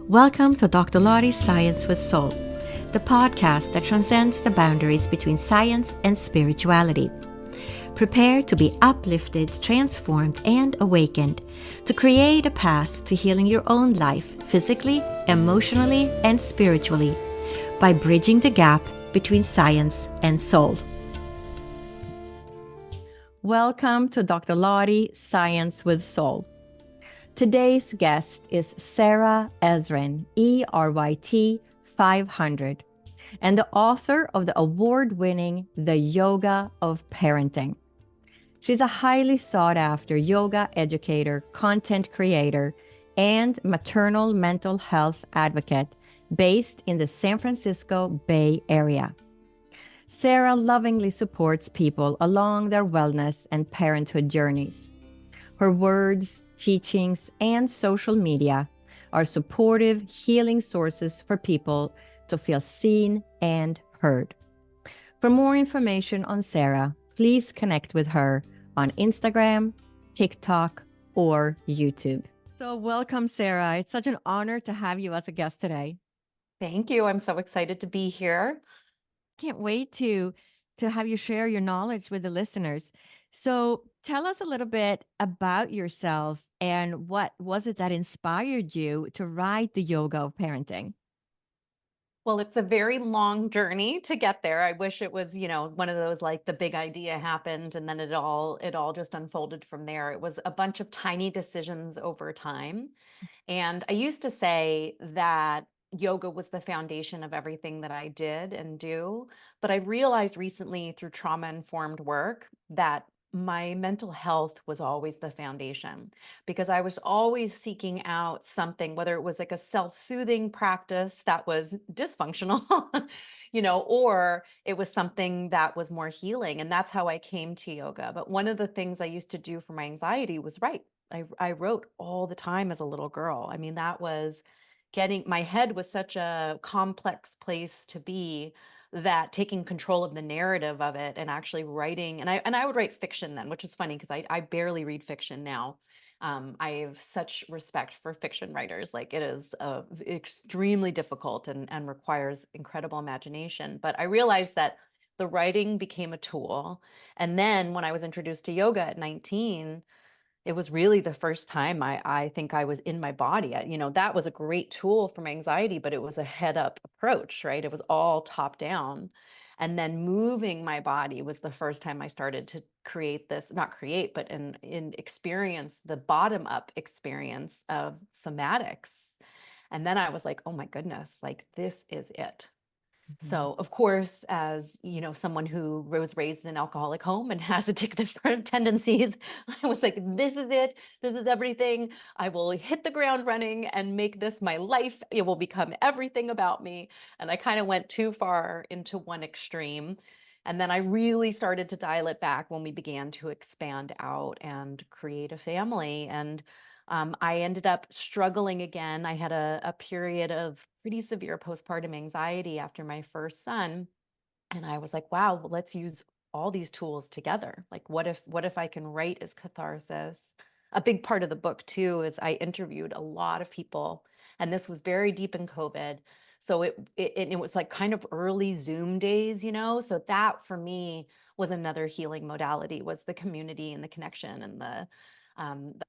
Welcome to Dr. Lottie's Science with Soul, the podcast that transcends the boundaries between science and spirituality. Prepare to be uplifted, transformed, and awakened to create a path to healing your own life physically, emotionally, and spiritually by bridging the gap between science and soul. Welcome to Dr. Lottie Science with Soul. Today's guest is Sarah Ezrin E-RYT 500 and the author of the award-winning The Yoga of Parenting. She's a highly sought-after yoga educator, content creator, and maternal mental health advocate based in the San Francisco Bay Area. Sarah lovingly supports people along their wellness and parenthood journeys. Her words, teachings, and social media are supportive, healing sources for people to feel seen and heard. For more information on Sarah, please connect with her on Instagram, TikTok, or YouTube. So welcome, Sarah. It's such an honor to have you as a guest today. Thank you. I'm so excited to be here. Can't wait to have you share your knowledge with the listeners. So tell us a little bit about yourself and what was it that inspired you to write the Yoga of Parenting? Well, it's a very long journey to get there. I wish it was, one of those like the big idea happened and then it all just unfolded from there. It was a bunch of tiny decisions over time. And I used to say that yoga was the foundation of everything that I did and do. But I realized recently through trauma-informed work that my mental health was always the foundation because I was always seeking out something, whether it was like a self-soothing practice that was dysfunctional, or it was something that was more healing. And that's how I came to yoga. But one of the things I used to do for my anxiety was write. I wrote all the time as a little girl. I mean, that was my head was such a complex place to be that taking control of the narrative of it and actually writing, and I would write fiction then, which is funny because I barely read fiction now. I have such respect for fiction writers. Like it is extremely difficult and requires incredible imagination. But I realized that the writing became a tool. And then when I was introduced to yoga at 19, it was really the first time I think I was in my body. That was a great tool for my anxiety, but it was a head up approach, right? It was all top down. And then moving my body was the first time I started to create this, not create, but in experience the bottom up experience of somatics. And then I was like, oh my goodness, like this is it. Mhm. So, of course, as someone who was raised in an alcoholic home and has addictive tendencies, I was like, this is it. This is everything. I will hit the ground running and make this my life. It will become everything about me. And I kind of went too far into one extreme. And then I really started to dial it back when we began to expand out and create a family. And I ended up struggling again. I had a period of pretty severe postpartum anxiety after my first son. And I was like, wow, well, let's use all these tools together. Like, what if I can write as catharsis? A big part of the book, too, is I interviewed a lot of people. And this was very deep in COVID. So it was like kind of early Zoom days, So that for me was another healing modality, was the community and the connection and the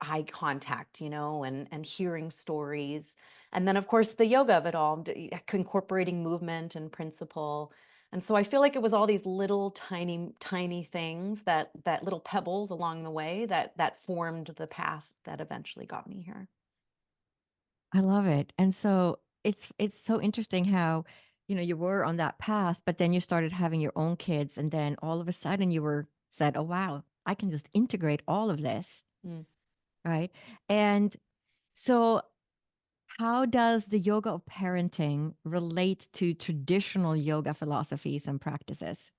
eye contact, and hearing stories. And then, of course, the yoga of it all, incorporating movement and principle. And so I feel like it was all these little tiny, tiny things that little pebbles along the way that formed the path that eventually got me here. I love it. And so it's so interesting how, you were on that path, but then you started having your own kids and then all of a sudden you were said, "Oh wow, I can just integrate all of this." Mm. Right? And so how does the yoga of parenting relate to traditional yoga philosophies and practices?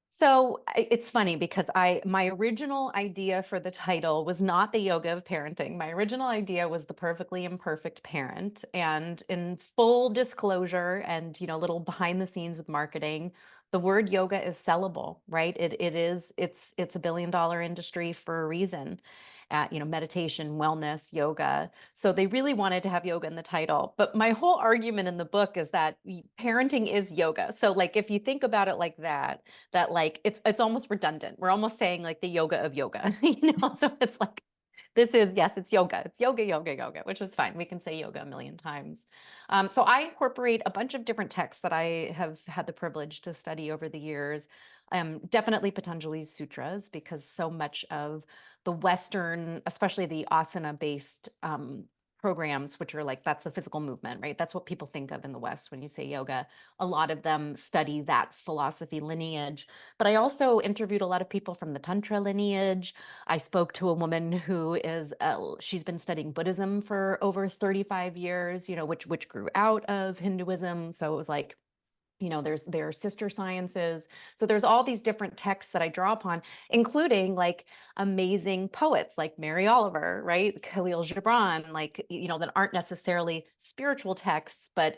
So it's funny because my original idea for the title was not the yoga of parenting. My original idea was the perfectly imperfect parent. And in full disclosure and little behind the scenes with marketing, the word yoga is sellable, right? It's a $1 billion industry for a reason. at, meditation, wellness, yoga. So they really wanted to have yoga in the title. But my whole argument in the book is that parenting is yoga. So like if you think about it like that, like it's almost redundant. We're almost saying like the yoga of yoga, So it's like this is, yes, it's yoga. It's yoga, yoga, yoga, which is fine. We can say yoga a million times. So I incorporate a bunch of different texts that I have had the privilege to study over the years. Definitely Patanjali's sutras, because so much of the Western, especially the asana-based programs, which are like, that's the physical movement, right? That's what people think of in the West when you say yoga. A lot of them study that philosophy lineage. But I also interviewed a lot of people from the Tantra lineage. I spoke to a woman who is, she's been studying Buddhism for over 35 years, which grew out of Hinduism. So it was like, there are sister sciences. So there's all these different texts that I draw upon, including like amazing poets like Mary Oliver, right? Khalil Gibran, like, that aren't necessarily spiritual texts, but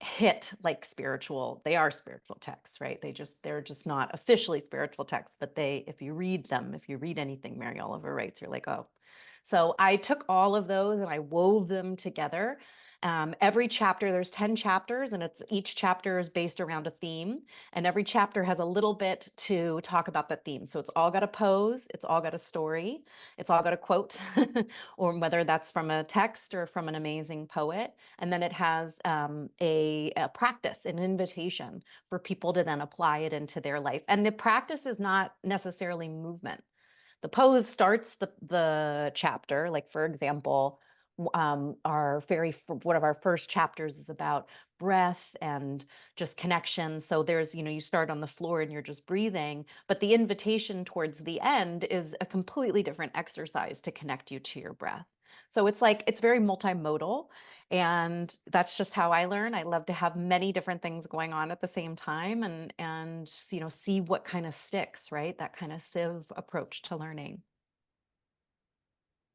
hit like spiritual. They are spiritual texts, right? They're just not officially spiritual texts, but if you read them, if you read anything Mary Oliver writes, you're like, oh. So I took all of those and I wove them together. Every chapter, there's 10 chapters, and each chapter is based around a theme, and every chapter has a little bit to talk about that theme. So it's all got a pose, it's all got a story, it's all got a quote, or whether that's from a text or from an amazing poet. And then it has a practice, an invitation for people to then apply it into their life. And the practice is not necessarily movement. The pose starts the chapter. Like, for example, one of our first chapters is about breath and just connection. So there's, you start on the floor and you're just breathing, but the invitation towards the end is a completely different exercise to connect you to your breath. So it's very multimodal, and that's just how I learn. I love to have many different things going on at the same time, and see what kind of sticks, right? That kind of sieve approach to learning.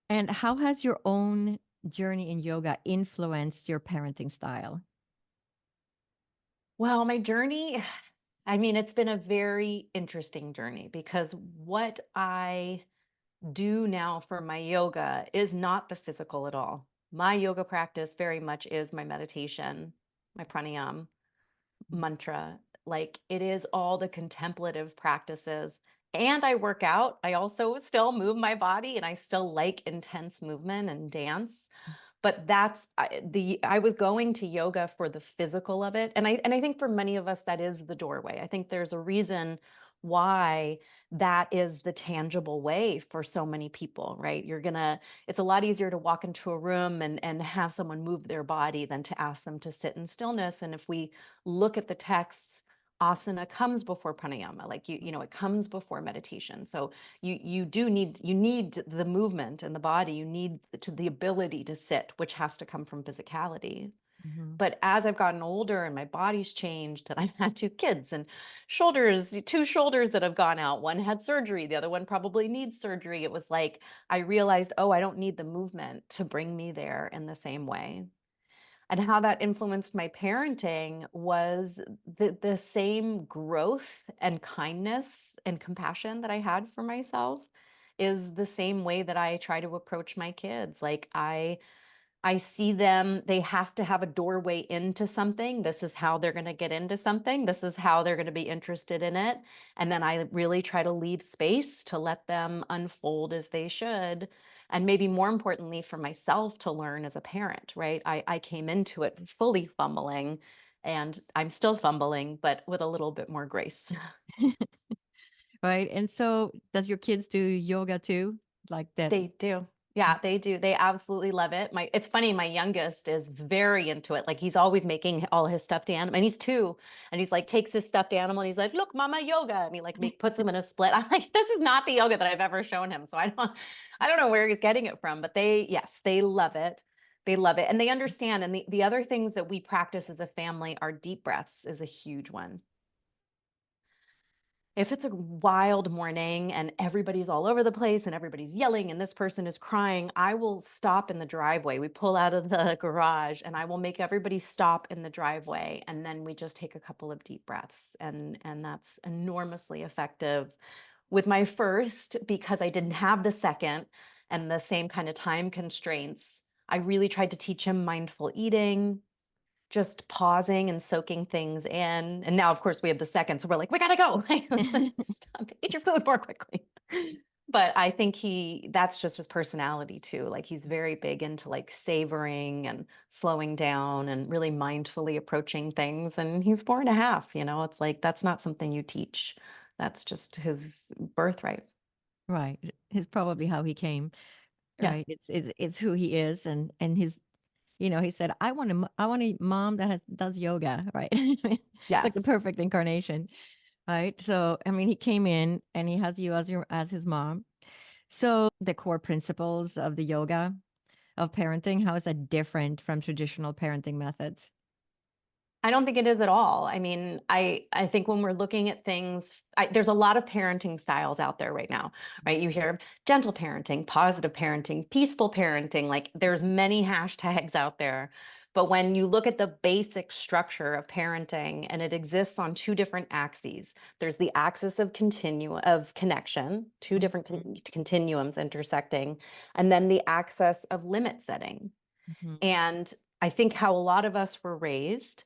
And how has your own journey in yoga influenced your parenting style? Well, my journey, I mean, it's been a very interesting journey, because what I do now for my yoga is not the physical at all. My yoga practice very much is my meditation, my pranayama, mantra. Like, it is all the contemplative practices. And I work out. I also still move my body, and I still like intense movement and dance. But I was going to yoga for the physical of it. And I think for many of us, that is the doorway. I think there's a reason why that is the tangible way for so many people, right? It's a lot easier to walk into a room and have someone move their body than to ask them to sit in stillness. And if we look at the texts, asana comes before pranayama, like it comes before meditation. So you need the movement and the body. You need the ability to sit, which has to come from physicality. Mhm. But as I've gotten older and my body's changed, and I've had two kids and two shoulders that have gone out. One had surgery, the other one probably needs surgery. It was like I realized, oh, I don't need the movement to bring me there in the same way. And how that influenced my parenting was the same growth and kindness and compassion that I had for myself is the same way that I try to approach my kids. Like, I see them, they have to have a doorway into something. This is how they're going to get into something. This is how they're going to be interested in it. And then I really try to leave space to let them unfold as they should. And maybe more importantly, for myself to learn as a parent, right? I came into it fully fumbling, and I'm still fumbling, but with a little bit more grace. Right. And so, does your kids do yoga too? Like that? They do. Yeah, they do. They absolutely love it. It's funny, my youngest is very into it. Like, he's always making all his stuffed animal, and he's 2, and he's like takes his stuffed animal and he's like, "Look, mama, yoga." And he like puts him in a split. I'm like, this is not the yoga that I've ever shown him. So I don't know where he's getting it from, but yes, they love it. They love it. And they understand. And the other things that we practice as a family are deep breaths is a huge one. If it's a wild morning and everybody's all over the place and everybody's yelling and this person is crying, I will stop in the driveway. We pull out of the garage and I will make everybody stop in the driveway. And then we just take a couple of deep breaths. And that's enormously effective with my first, because I didn't have the second. and the same kind of time constraints, I really tried to teach him mindful eating, just pausing and soaking things in. And now, of course, we have the second, so we're like, we gotta go. Stop, eat your food more quickly. But I think that's just his personality too. Like he's very big into like savoring and slowing down and really mindfully approaching things. And he's 4.5, it's like that's not something you teach. That's just his birthright. Right. It's probably how he came, Yeah. right? It's who he is, and his, he said, I want a mom that does yoga, right? It's like the Yes. perfect incarnation, right? So, I mean, he came in and he has you as his mom. So, the core principles of the yoga of parenting, how is that different from traditional parenting methods? I don't think it is at all. I mean, I think when we're looking at things, there's a lot of parenting styles out there right now, right? You hear gentle parenting, positive parenting, peaceful parenting, like there's many hashtags out there. But when you look at the basic structure of parenting, and it exists on two different axes, there's the axis of connection, two different continuums intersecting, and then the axis of limit setting. Mm-hmm. And I think how a lot of us were raised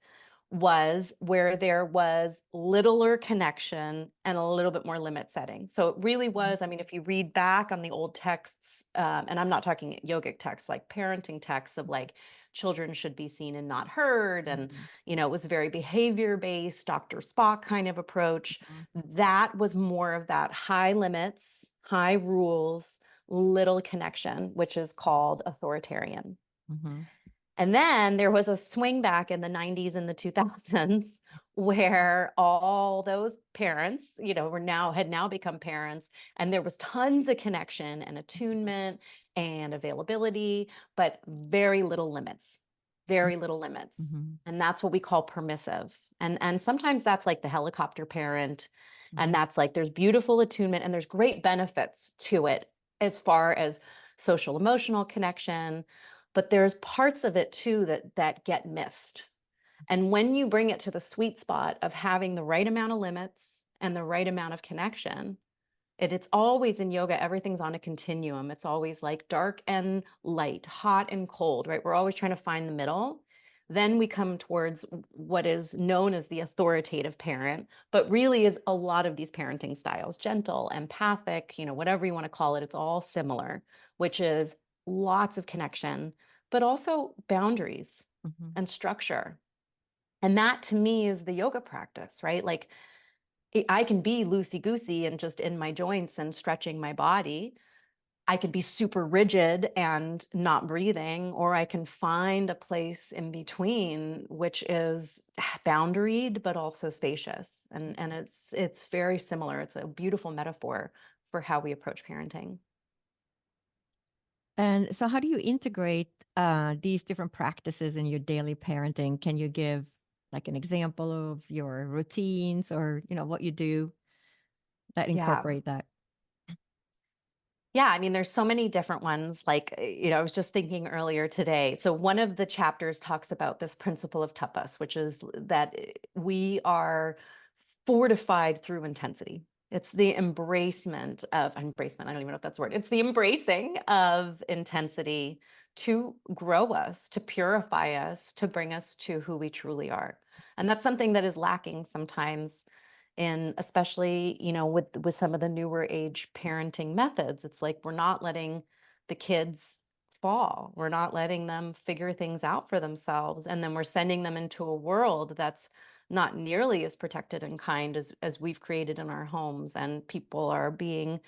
was where there was littler connection and a little bit more limit setting. So it really was, I mean, if you read back on the old texts, and I'm not talking yogic texts, like parenting texts of like children should be seen and not heard. And, Mm-hmm. it was very behavior based, Dr. Spock kind of approach. That was more of that high limits, high rules, little connection, which is called authoritarian. Mm-hmm. And then there was a swing back in the 90s and the 2000s where all those parents, had now become parents, and there was tons of connection and attunement and availability, but very little limits. Very little limits. Mm-hmm. And that's what we call permissive. And sometimes that's like the helicopter parent, and Mm-hmm. that's like there's beautiful attunement and there's great benefits to it as far as social emotional connection, but there's parts of it too that get missed. And when you bring it to the sweet spot of having the right amount of limits and the right amount of connection, it's always in yoga, everything's on a continuum. It's always like dark and light, hot and cold, right? We're always trying to find the middle. Then we come towards what is known as the authoritative parent, but really is a lot of these parenting styles, gentle, empathic, whatever you want to call it, it's all similar, which is lots of connection, but also boundaries Mm-hmm. and structure. And that to me is the yoga practice, right? Like I can be loosey goosey and just in my joints and stretching my body. I could be super rigid and not breathing, or I can find a place in between, which is boundaried but also spacious. And it's very similar. It's a beautiful metaphor for how we approach parenting. And so, how do you integrate these different practices in your daily parenting? Can you give like an example of your routines or, what you do that Yeah. incorporate that? Yeah, I mean, there's so many different ones. Like, I was just thinking earlier today. So, one of the chapters talks about this principle of tapas, which is that we are fortified through intensity. It's the embracement. I don't even know if that's a word. It's the embracing of intensity to grow us, to purify us, to bring us to who we truly are. And that's something that is lacking sometimes in, especially with some of the newer age parenting methods. It's like we're not letting the kids fall, we're not letting them figure things out for themselves, and then we're sending them into a world that's not nearly as protected and kind as we've created in our homes, and people are being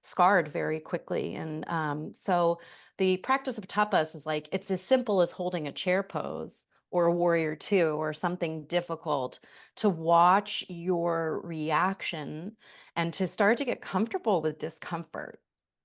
scarred very quickly. And so the practice of tapas is like it's as simple as holding a chair pose or a warrior two or something difficult, to watch your reaction and to start to get comfortable with discomfort,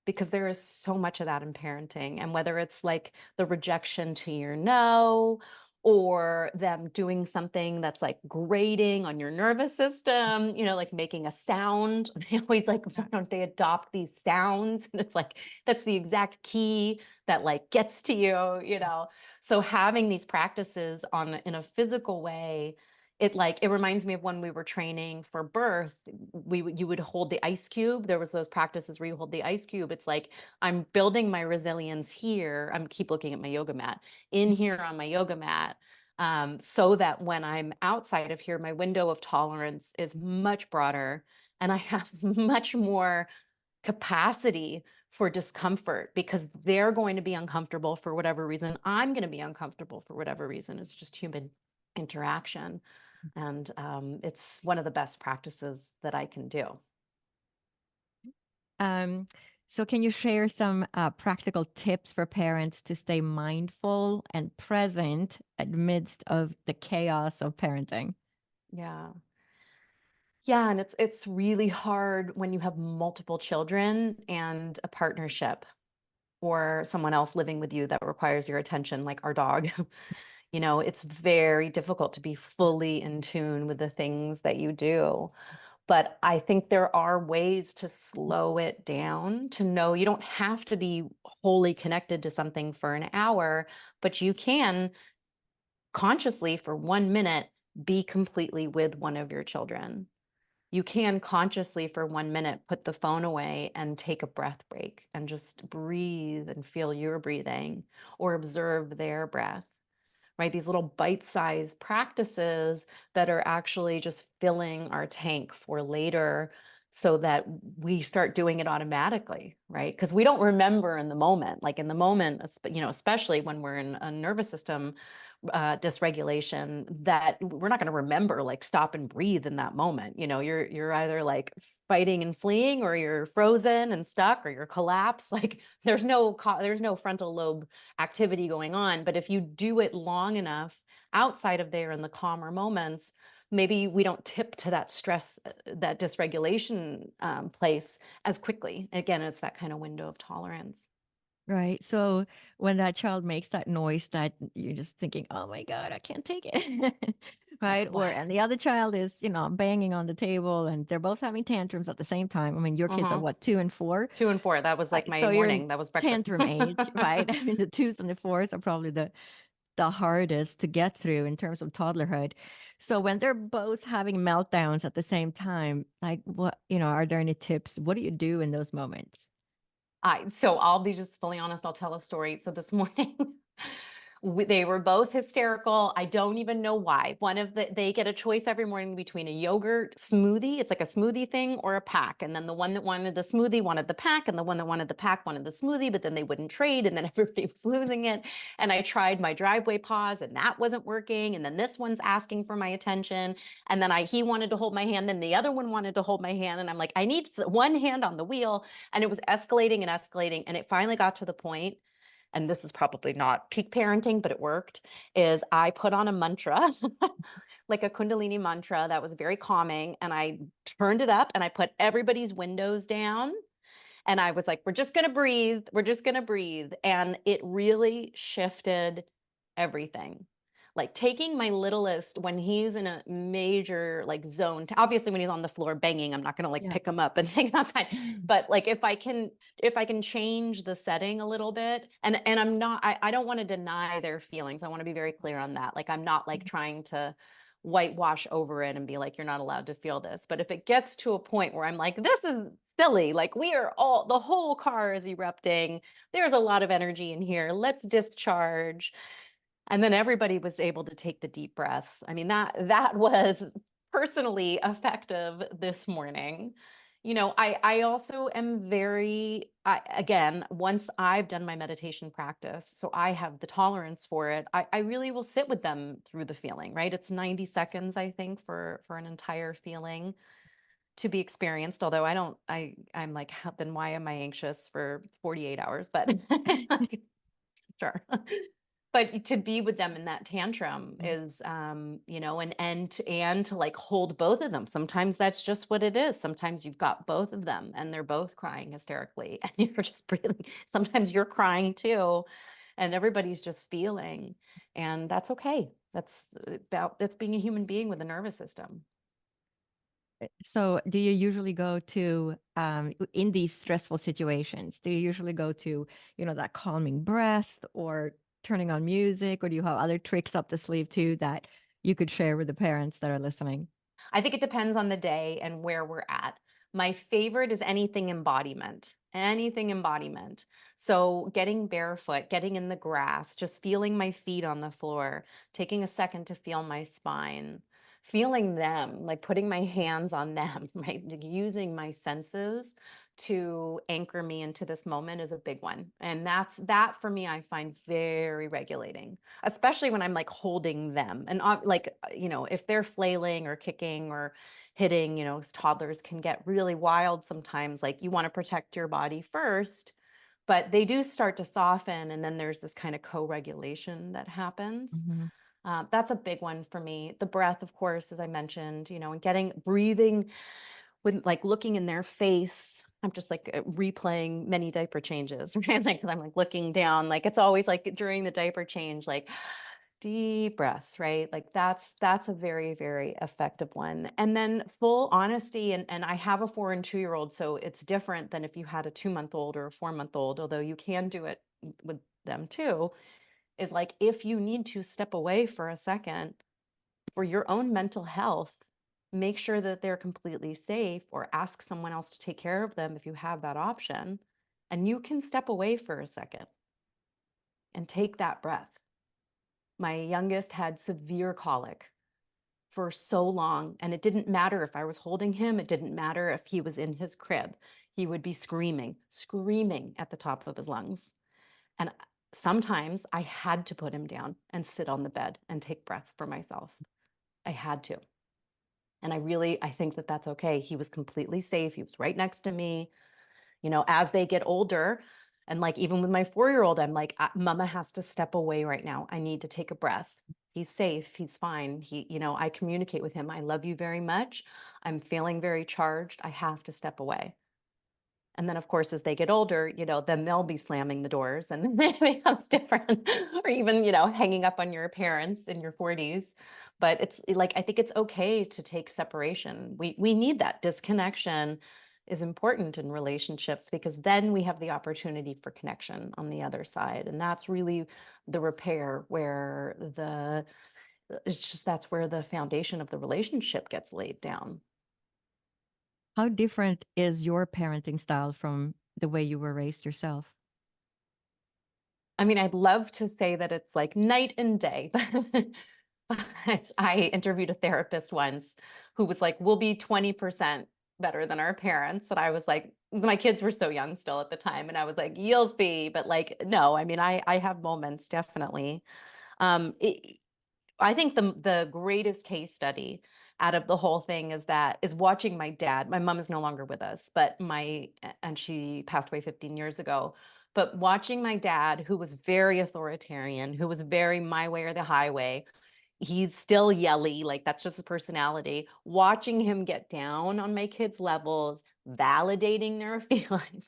because there is so much of that in parenting. And whether it's like the rejection to your no, or them doing something that's like grating on your nervous system, like making a sound. They always like, why don't they adopt these sounds? And it's like, that's the exact key that like gets to you. So having these practices in a physical way it reminds me of when we were training for birth. You would hold the ice cube. There was those practices where you hold the ice cube. It's like I'm building my resilience here. I'm keep looking at my yoga mat in here on my yoga mat, so that when I'm outside of here, my window of tolerance is much broader, and I have much more capacity for discomfort, because they're going to be uncomfortable for whatever reason. I'm going to be uncomfortable for whatever reason. It's just human interaction. And it's one of the best practices that I can do. Um, so can you share some practical tips for parents to stay mindful and present amidst of the chaos of parenting? Yeah. Yeah, and it's really hard when you have multiple children and a partnership or someone else living with you that requires your attention, like our dog. It's very difficult to be fully in tune with the things that you do. But I think there are ways to slow it down, to know you don't have to be wholly connected to something for an hour, but you can consciously, for 1 minute, be completely with one of your children. You can consciously, for 1 minute, put the phone away and take a breath break and just breathe and feel your breathing or observe their breath, right? These little bite-sized practices that are actually just filling our tank for later, so that we start doing it automatically, right? Because we don't remember in the moment. Like in the moment, especially when we're in a nervous system dysregulation, that we're not going to remember like stop and breathe in that moment. You're either like fighting and fleeing, or you're frozen and stuck, or you're collapsed. Like there's no frontal lobe activity going on. But if you do it long enough outside of there in the calmer moments, maybe we don't tip to that stress, that dysregulation place as quickly. Again, it's that kind of window of tolerance. Right. So when that child makes that noise that you're just thinking, oh my God, I can't take it. Right. Or, and the other child is, banging on the table and they're both having tantrums at the same time. I mean, your kids are Uh-huh. what, 2 and 4? 2 and 4. That was like my So you're in morning. That was breakfast. tantrum age, right? I mean, the 2s and the 4s are probably the hardest to get through in terms of toddlerhood. So when they're both having meltdowns at the same time, like what, are there any tips? What do you do in those moments? So I'll be just fully honest. I'll tell a story. So this morning, they were both hysterical. I don't even know why. They get a choice every morning between a yogurt smoothie. It's like a smoothie thing, or a pack. And then the one that wanted the smoothie wanted the pack, and the one that wanted the pack wanted the smoothie, but then they wouldn't trade. And then everybody was losing it. And I tried my driveway pause, and that wasn't working. And then this one's asking for my attention. And then he wanted to hold my hand. Then the other one wanted to hold my hand. And I'm like, I need one hand on the wheel. And it was escalating and escalating. And it finally got to the point, and this is probably not peak parenting, but it worked, is I put on a mantra, like a Kundalini mantra that was very calming. And I turned it up and I put everybody's windows down. And I was like, we're just going to breathe. We're just going to breathe. And it really shifted everything. Like taking my littlest when he's in a major like zone, obviously when he's on the floor banging, I'm not going to like Yeah. pick him up and take him outside. But like if I can change the setting a little bit, and I don't want to deny their feelings. I want to be very clear on that. Like I'm not like trying to whitewash over it and be like, you're not allowed to feel this. But if it gets to a point where I'm like, this is silly, like the whole car is erupting, there's a lot of energy in here, let's discharge. And then everybody was able to take the deep breaths. I mean, that was personally effective this morning. I also am again, once I've done my meditation practice, so I have the tolerance for it, I really will sit with them through the feeling, right? It's 90 seconds, I think, for an entire feeling to be experienced. Although I'm like, then why am I anxious for 48 hours? But sure. But to be with them in that tantrum is, and to like hold both of them. Sometimes that's just what it is. Sometimes you've got both of them and they're both crying hysterically and you're just breathing. Sometimes you're crying too, and everybody's just feeling, and that's okay. That's being a human being with a nervous system. So, do you usually go to, in these stressful situations, do you usually go to, that calming breath or turning on music, or do you have other tricks up the sleeve too that, you could share with the parents that are listening? I think it depends on the day and where we're at. My favorite is anything embodiment, anything embodiment. So getting barefoot, getting in the grass, just feeling my feet on the floor, taking a second to feel my spine, feeling them, like putting my hands on them, right? Like using my senses to anchor me into this moment is a big one. And that for me, I find very regulating, especially when I'm like holding them. And like, if they're flailing or kicking or hitting, toddlers can get really wild sometimes. Like you want to protect your body first, but they do start to soften. And then there's this kind of co-regulation that happens. Mhm. That's a big one for me. The breath, of course, as I mentioned, and breathing with like looking in their face. I'm just like replaying many diaper changes, right? Like, 'cause I'm like looking down, like it's always like during the diaper change, like deep breaths, right? Like that's a very, very effective one. And then full honesty, and I have a 4 and 2-year-old, so it's different than if you had a 2-month-old or a 4-month-old, although you can do it with them too, is like if you need to step away for a second for your own mental health, make sure that they're completely safe or ask someone else to take care of them if you have that option. And you can step away for a second and take that breath. My youngest had severe colic for so long, and it didn't matter if I was holding him, it didn't matter if he was in his crib. He would be screaming, screaming at the top of his lungs. And sometimes I had to put him down and sit on the bed and take breaths for myself. I had to. And I think that that's okay. He was completely safe. He was right next to me. As they get older, and like even with my 4-year-old, I'm like, Mama has to step away right now. I need to take a breath. He's safe. He's fine. I communicate with him. I love you very much. I'm feeling very charged. I have to step away. And then, of course, as they get older, then they'll be slamming the doors and it becomes different. Or even, hanging up on your parents in your 40s. But it's like, I think it's okay to take separation. We need that. Disconnection is important in relationships because then we have the opportunity for connection on the other side. And that's really the repair where that's where the foundation of the relationship gets laid down. How different is your parenting style from the way you were raised yourself? I mean, I'd love to say that it's like night and day, but I interviewed a therapist once who was like, we'll be 20% better than our parents. And I was like, my kids were so young still at the time. And I was like, you'll see. But like, no, I mean, I have moments definitely. Um, it, I think the greatest case study out of the whole thing is watching my dad. My mom is no longer with us, but and she passed away 15 years ago. But watching my dad, who was very authoritarian, who was very my way or the highway, he's still yelly, like that's just his personality. Watching him get down on my kids' levels, validating their feelings,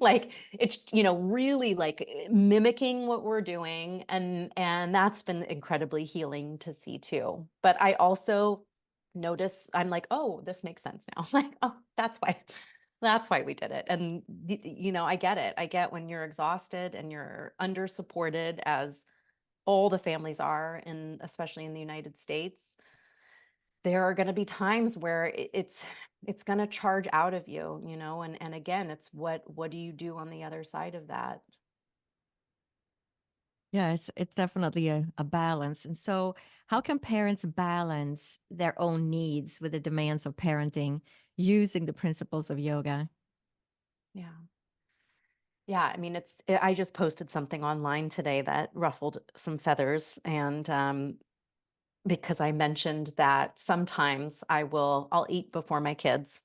like it's really like mimicking what we're doing, and that's been incredibly healing to see too. But I also notice I'm like, oh, this makes sense now. Like, oh, that's why we did it. And I get it. I get when you're exhausted and you're under supported, as all the families are, in especially in the United States, there are going to be times where it's going to charge out of you, and again, it's what do you do on the other side of that? Yeah, it's definitely a balance. And so, how can parents balance their own needs with the demands of parenting using the principles of yoga? Yeah. Yeah, I mean, I just posted something online today that ruffled some feathers, and because I mentioned that sometimes I'll eat before my kids.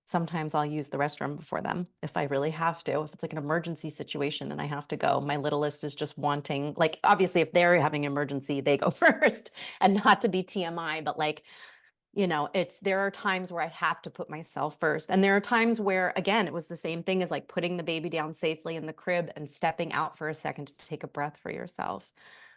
Sometimes I'll use the restroom before them if I really have to. If it's like an emergency situation and I have to go, my littlest is just wanting, like, obviously, if they're having an emergency, they go first, and not to be TMI, but like, there are times where I have to put myself first. And there are times where, again, it was the same thing as like putting the baby down safely in the crib and stepping out for a second to take a breath for yourself.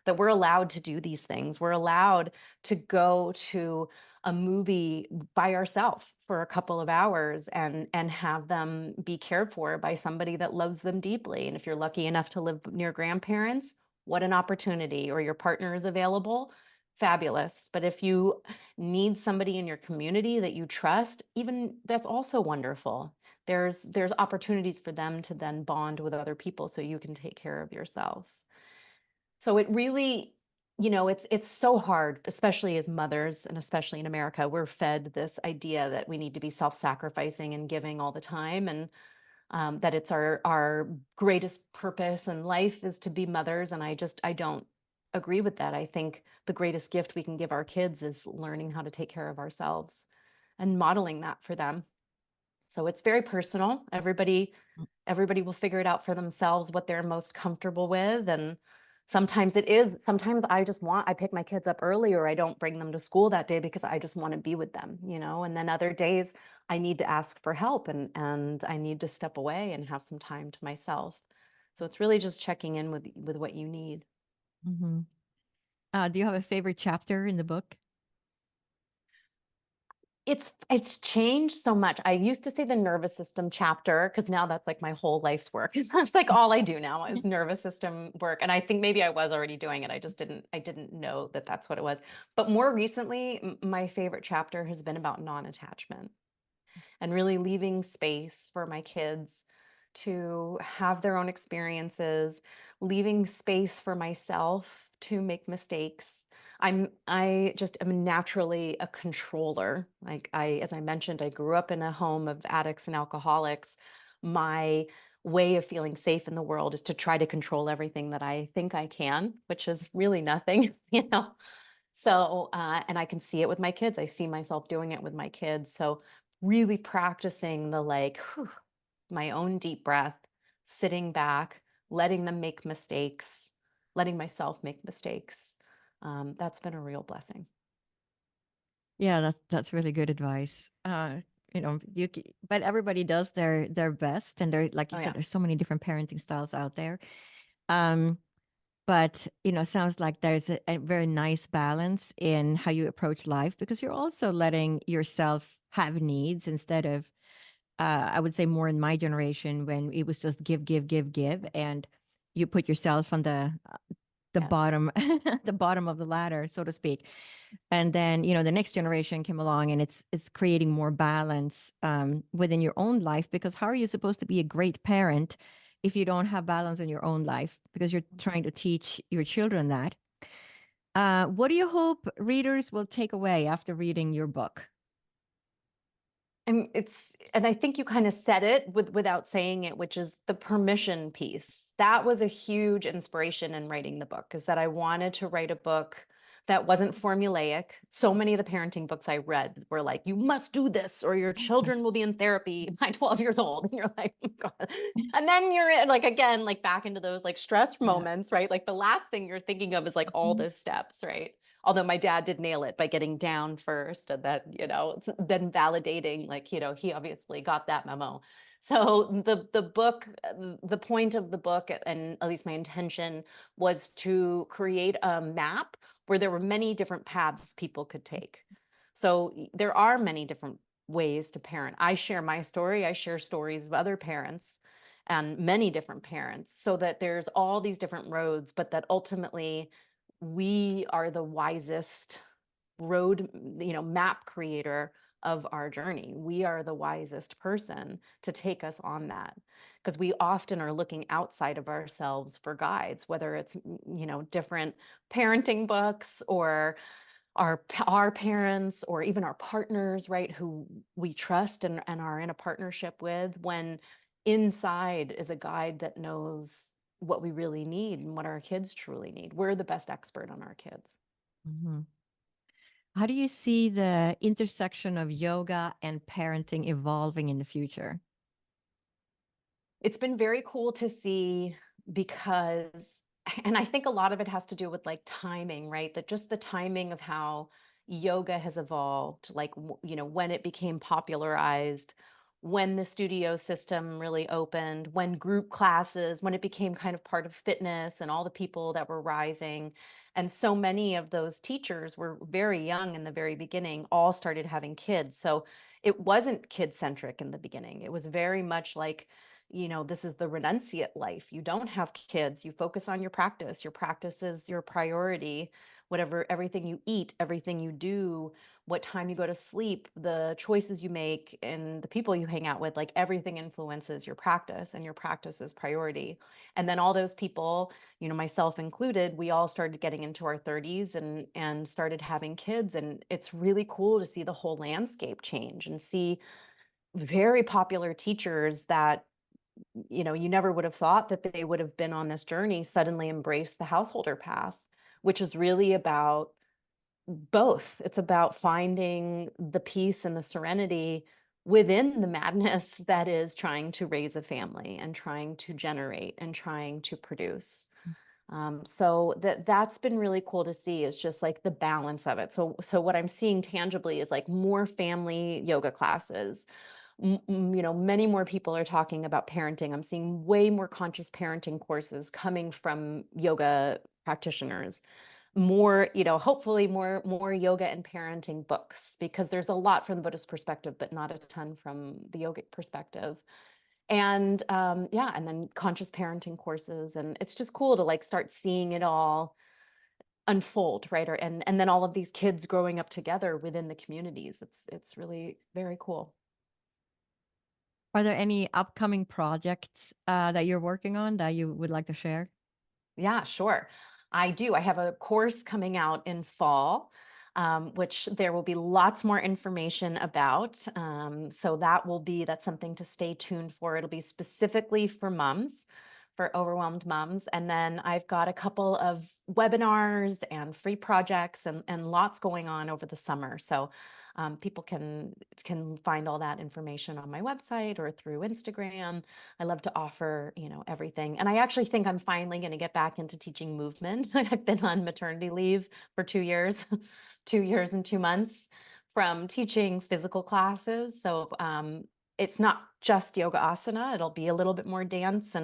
That we're allowed to do these things. We're allowed to go to a movie by ourselves for a couple of hours and have them be cared for by somebody that loves them deeply. And if you're lucky enough to live near grandparents, what an opportunity, or your partner is available, fabulous. But if you need somebody in your community that you trust, even that's also wonderful. There's opportunities for them to then bond with other people so you can take care of yourself. So it really, it's so hard, especially as mothers and especially in America. We're fed this idea that we need to be self-sacrificing and giving all the time, and that it's our greatest purpose in life is to be mothers. And I don't agree with that. I think the greatest gift we can give our kids is learning how to take care of ourselves and modeling that for them. So it's very personal. Everybody will figure it out for themselves what they're most comfortable with. And sometimes I pick my kids up early, or I don't bring them to school that day because I just want to be with them, and then other days I need to ask for help, and I need to step away and have some time to myself. So it's really just checking in with what you need. Hmm. Do you have a favorite chapter in the book? It's changed so much. I used to say the nervous system chapter because now that's like my whole life's work. That's like all I do now is nervous system work. And I think maybe I was already doing it. I didn't know that that's what it was. But more recently, my favorite chapter has been about non-attachment and really leaving space for my kids to have their own experiences, leaving space for myself to make mistakes. I just am naturally a controller. As I mentioned, I grew up in a home of addicts and alcoholics. My way of feeling safe in the world is to try to control everything that I think I can, which is really nothing, So, and I can see it with my kids. I see myself doing it with my kids. So, really practicing the my own deep breath, sitting back, letting them make mistakes, letting myself make mistakes. That's been a real blessing. Yeah, that's really good advice. But everybody does their best, and there, like you Oh, said, yeah. there's so many different parenting styles out there. Um, but sounds like there's a very nice balance in how you approach life because you're also letting yourself have needs instead of, I would say, more in my generation when it was just give, give, give, give, and you put yourself on the Yes. bottom, the bottom of the ladder, so to speak. And then the next generation came along, and it's creating more balance within your own life, because how are you supposed to be a great parent if you don't have balance in your own life, because you're trying to teach your children that. What do you hope readers will take away after reading your book? And I think you kind of said it without saying it, which is the permission piece. That was a huge inspiration in writing the book, is that I wanted to write a book that wasn't formulaic. So many of the parenting books I read were like, you must do this or your children Yes. will be in therapy by 12 years old. And you're like, oh God. And then you're like, again, like back into those like stress Yeah. moments, right? Like the last thing you're thinking of is like all Mhm. the steps, right? Although my dad did nail it by getting down first and then, then validating, like, he obviously got that memo. So the point of the book, and at least my intention, was to create a map where there were many different paths people could take. So there are many different ways to parent. I share my story, I share stories of other parents and many different parents, so that there's all these different roads, but that ultimately we are the wisest road, map creator of our journey. We are the wisest person to take us on that, because we often are looking outside of ourselves for guides, whether it's, different parenting books or our parents or even our partners, right, who we trust and are in a partnership with, when inside is a guide that knows what we really need and what our kids truly need. We're the best expert on our kids. Mhm. How do you see the intersection of yoga and parenting evolving in the future? It's been very cool to see, because, and I think a lot of it has to do with like timing, right? That just the timing of how yoga has evolved, like, when it became popularized, when the studio system really opened, when group classes, when it became kind of part of fitness and all the people that were rising. And so many of those teachers were very young in the very beginning, all started having kids. So it wasn't kid centric in the beginning. It was very much like this is the renunciate life. You don't have kids, you focus on your practice is your priority. Whatever, everything you eat, everything you do, what time you go to sleep, the choices you make, and the people you hang out with, like everything influences your practice, and your practice is priority. And then all those people, myself included, we all started getting into our 30s and started having kids. And it's really cool to see the whole landscape change and see very popular teachers that you never would have thought that they would have been on this journey suddenly embrace the householder path, which is really about both. It's about finding the peace and the serenity within the madness that is trying to raise a family and trying to generate and trying to produce. So that's been really cool to see, is just like the balance of it. So what I'm seeing tangibly is like more family yoga classes. Many more people are talking about parenting. I'm seeing way more conscious parenting courses coming from yoga practitioners. More, hopefully more yoga and parenting books, because there's a lot from the Buddhist perspective, but not a ton from the yogic perspective. And yeah, and then conscious parenting courses. And it's just cool to like start seeing it all unfold, right? And then all of these kids growing up together within the communities. It's really very cool. Are there any upcoming projects that you're working on that you would like to share? Yeah, sure. I do. I have a course coming out in fall, which there will be lots more information about. So that's something to stay tuned for. It'll be specifically for moms, for overwhelmed moms. And then I've got a couple of webinars and free projects and lots going on over the summer. So people can find all that information on my website or through Instagram. I love to offer, everything. And I actually think I'm finally going to get back into teaching movement. I've been on maternity leave for 2 years, 2 years and 2 months from teaching physical classes. So it's not just yoga asana. It'll be a little bit more dance,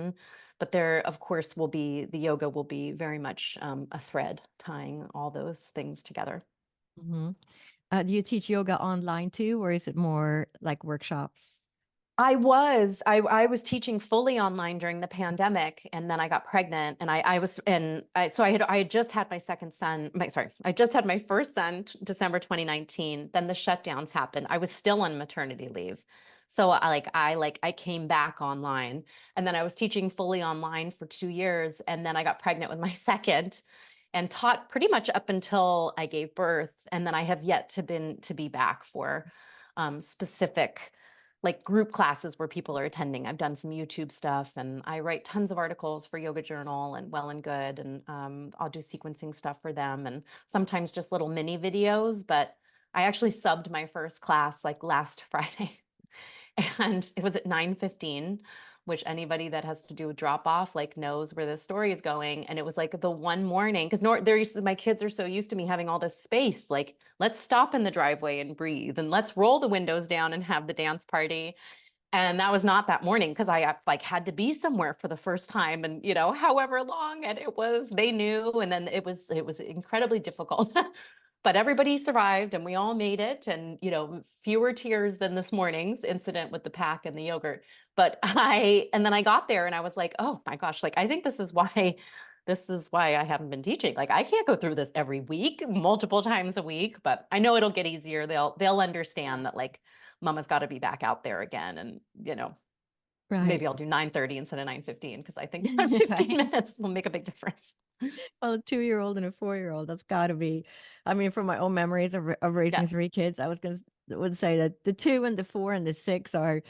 but there, of course, the yoga will be very much a thread tying all those things together. Hmm. Do you teach yoga online too, or is it more like workshops? I was teaching fully online during the pandemic, and then I got pregnant, and I had just had my second son. I just had my first son December 2019. Then the shutdowns happened. I was still on maternity leave. So I came back online, and then I was teaching fully online for 2 years, and then I got pregnant with my second and taught pretty much up until I gave birth. And then I have yet to be back for specific like group classes where people are attending. I've done some YouTube stuff, and I write tons of articles for Yoga Journal and Well and Good, and I'll do sequencing stuff for them, and sometimes just little mini videos. But I actually subbed my first class like last Friday, and it was at 9:15, which anybody that has to do a drop off like knows where this story is going. And it was like the one morning, because my kids are so used to me having all this space, like let's stop in the driveway and breathe, and let's roll the windows down and have the dance party. And that was not that morning, because I like had to be somewhere for the first time, and however long, and they knew. And then it was incredibly difficult. But everybody survived, and we all made it. And fewer tears than this morning's incident with the pack and the yogurt. And then I got there, and I was like, oh my gosh, like I think this is why I haven't been teaching. Like I can't go through this every week, multiple times a week. But I know it'll get easier. They'll understand that, like, mama's got to be back out there again. And Right. maybe I'll do 9:30 instead of 9:15, because I think that 15 Right. minutes will make a big difference. Well, a 2-year-old and a 4-year-old, that's got to be. I mean, from my own memories of raising Yeah. three kids, would say that the 2 and the 4 and the 6 are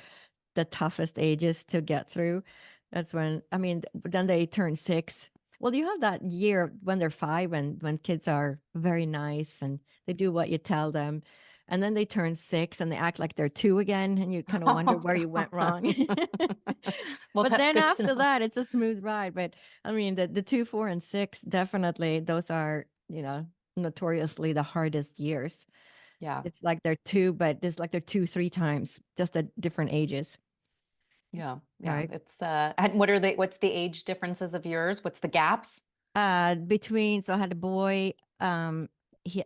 the toughest ages to get through. That's when, I mean, then they turn 6. Well, you have that year when they're 5, and when kids are very nice and they do what you tell them. And then they turn 6 and they act like they're 2 again, and you kind of wonder Oh, where you went wrong. well, But that's then good to after know. that, it's a smooth ride. But I mean, the 2, 4, and 6, definitely, those are, notoriously the hardest years. Yeah. It's like they're 2, but it's like they're 2, 3 times, just at different ages, Yeah. Yeah. right? And what's the age differences of yours? What's the gaps? Between, so I had a boy,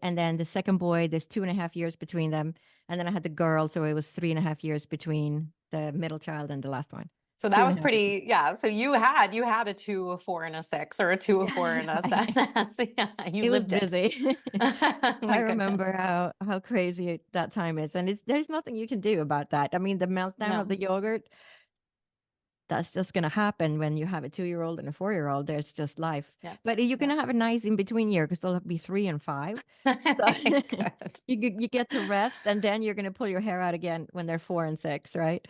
and then the second boy, there's 2.5 years between them. And then I had the girl, so it was 3.5 years between the middle child and the last one. So two that and was a half years. pretty, yeah. So you had a 2, a 4, and a 6, or a 2, a 4, Yeah, and a 7. So yeah, you it was lived it. busy. Oh I my remember goodness. how crazy that time is, and there's nothing you can do about that. I mean, the meltdown of No. the yogurt, that's just going to happen when you have a 2-year-old and a 4-year-old. There's just life. Yep. But you're going Yep. to have a nice in between year because they'll be 3 and 5. So Good. you get to rest, and then you're going to pull your hair out again when they're 4 and 6, right?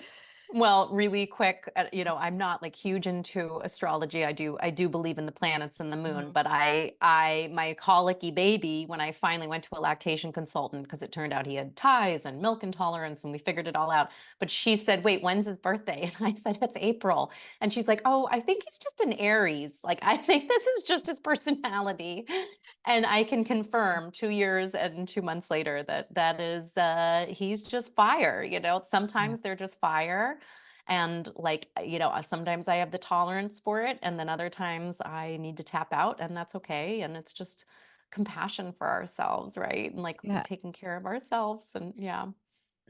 Well, really quick, I'm not like huge into astrology. I do believe in the planets and the moon, Mhm. but my colicky baby, when I finally went to a lactation consultant, because it turned out he had ties and milk intolerance, and we figured it all out. But she said, "Wait, when's his birthday?" And I said, "It's April." And she's like, "Oh, I think he's just an Aries. Like, I think this is just his personality." And I can confirm 2 years and 2 months later that is he's just fire. Yeah. Sometimes they're just fire. And like, sometimes I have the tolerance for it, and then other times I need to tap out, and that's okay. And it's just compassion for ourselves, right? And like Yeah. taking care of ourselves. And yeah,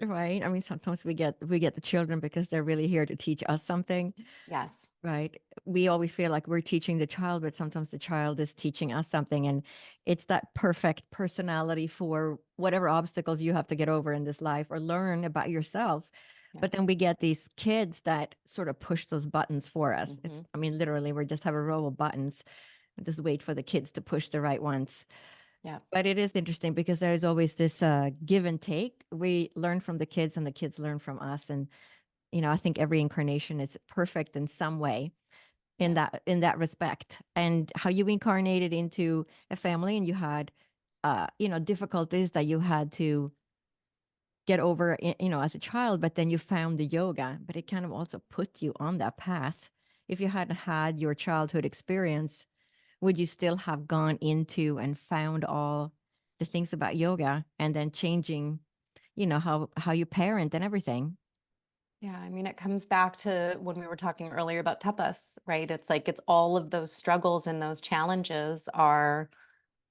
Right. I mean, sometimes we get the children because they're really here to teach us something, yes, right? We always feel like we're teaching the child, but sometimes the child is teaching us something, and it's that perfect personality for whatever obstacles you have to get over in this life or learn about yourself. yeah. But then we get these kids that sort of push those buttons for us. Hmm. I mean, literally, we just have a row of buttons and just wait for the kids to push the right ones. Yeah. But it is interesting because there's always this give and take. We learn from the kids and the kids learn from us. And, I think every incarnation is perfect in some way in Yeah. that respect. And how you incarnated into a family and you had, difficulties that you had to get over, as a child, but then you found the yoga, but it kind of also put you on that path. If you hadn't had your childhood experience, would you still have gone into and found all the things about yoga and then changing, how you parent and everything? Yeah, I mean, it comes back to when we were talking earlier about tapas, right? It's like it's all of those struggles and those challenges are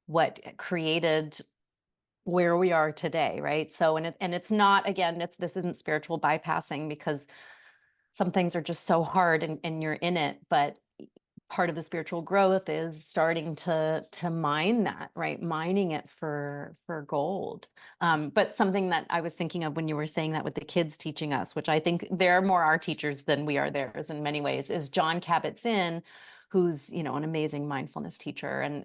what created where we are today, right? So, and it's not, again, this isn't spiritual bypassing, because some things are just so hard, and you're in it. But part of the spiritual growth is starting to mine that, right? Mining it for gold. But something that I was thinking of when you were saying that with the kids teaching us, which I think they're more our teachers than we are theirs in many ways, is John Kabat-Zinn, who's an amazing mindfulness teacher, and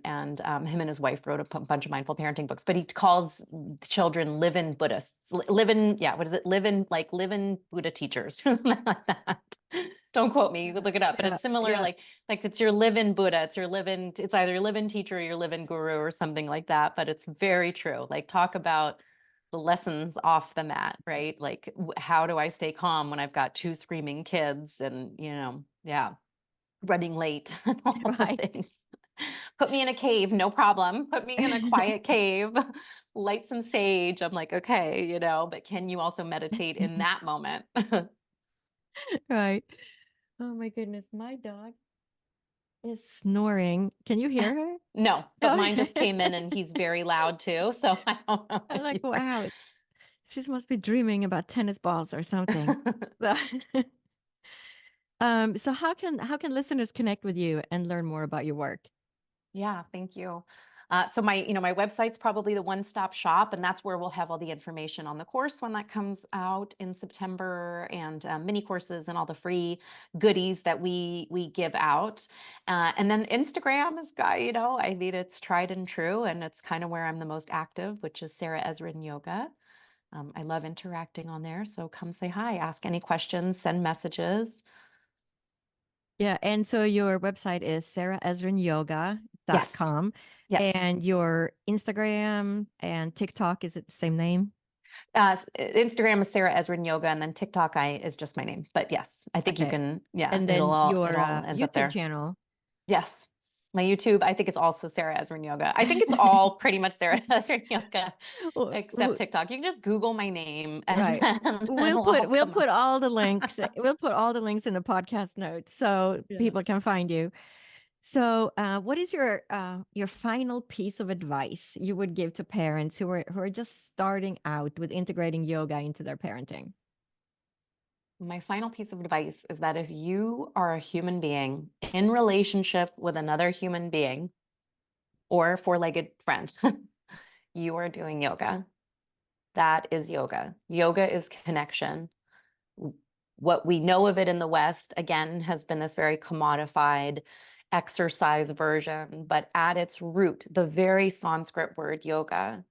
him and his wife wrote a bunch of mindful parenting books. But he calls children live-in Buddhists, live-in, yeah, what is it, live-in Buddha teachers, like that. Don't quote me, you could Yeah, look it up. But yeah, it's similar, yeah. like it's your live-in Buddha, it's either your live-in teacher or your live-in guru or something like that. But it's very true. Like, talk about the lessons off the mat, right? Like, how do I stay calm when I've got two screaming kids, and yeah, running late and all the Right. things. Put me in a cave, no problem. Put me in a quiet cave, light some sage. I'm like, okay, but can you also meditate in that moment? Right. Oh my goodness, my dog is snoring. Can you hear her? No, but mine just Okay. came in and he's very loud too. So I don't know I'm if like, you heard. wow, she must be dreaming about tennis balls or something. So, so how can listeners connect with you and learn more about your work? Yeah, thank you. So my website's probably the one-stop shop, and that's where we'll have all the information on the course when that comes out in September, and mini courses and all the free goodies that we give out. And then Instagram is, I mean, it's tried and true, and it's kind of where I'm the most active, which is Sarah Ezrin Yoga. I love interacting on there, so come say hi, ask any questions, send messages. Yeah, and so your website is Yes, sarahezrinyoga.com, yes. and your Instagram and TikTok, is it the same name? Instagram is Sarah Ezrin Yoga, and then TikTok is just my name. But yes, I think you Okay. can. Yeah, And it'll then all it your all ends up YouTube there. channel. Yes, my YouTube. I think it's also Sarah Ezrin Yoga. I think it's all pretty much Sarah Ezrin Yoga, W- except w- TikTok. You can just Google my name, and Right. then We'll it'll all put we'll come up. put all the links. We'll put all the links in the podcast notes so Yeah. people can find you. So, what is your final piece of advice you would give to parents who are just starting out with integrating yoga into their parenting? My final piece of advice is that if you are a human being in relationship with another human being or four-legged friend, you are doing yoga. That is yoga. Yoga is connection. What we know of it in the West, again, has been this very commodified exercise version, but at its root, the very Sanskrit word yoga,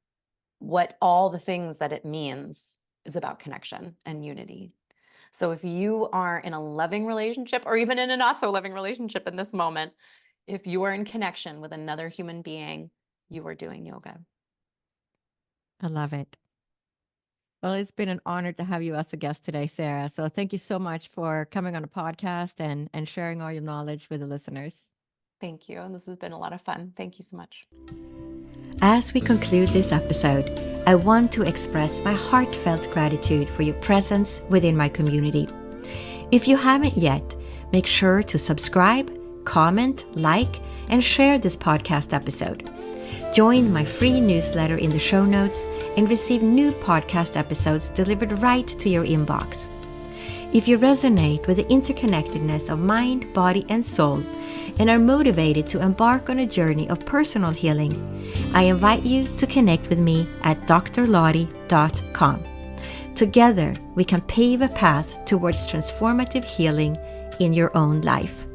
what all the things that it means is about connection and unity. So if you are in a loving relationship or even in a not so loving relationship in this moment, if you are in connection with another human being, you are doing yoga. I love it. Well, it's been an honor to have you as a guest today, Sarah. So thank you so much for coming on the podcast and sharing all your knowledge with the listeners. Thank you. And this has been a lot of fun. Thank you so much. As we conclude this episode, I want to express my heartfelt gratitude for your presence within my community. If you haven't yet, make sure to subscribe, comment, like, and share this podcast episode. Join my free newsletter in the show notes and receive new podcast episodes delivered right to your inbox. If you resonate with the interconnectedness of mind, body, and soul, and are motivated to embark on a journey of personal healing, I invite you to connect with me at drlottie.com. Together, we can pave a path towards transformative healing in your own life.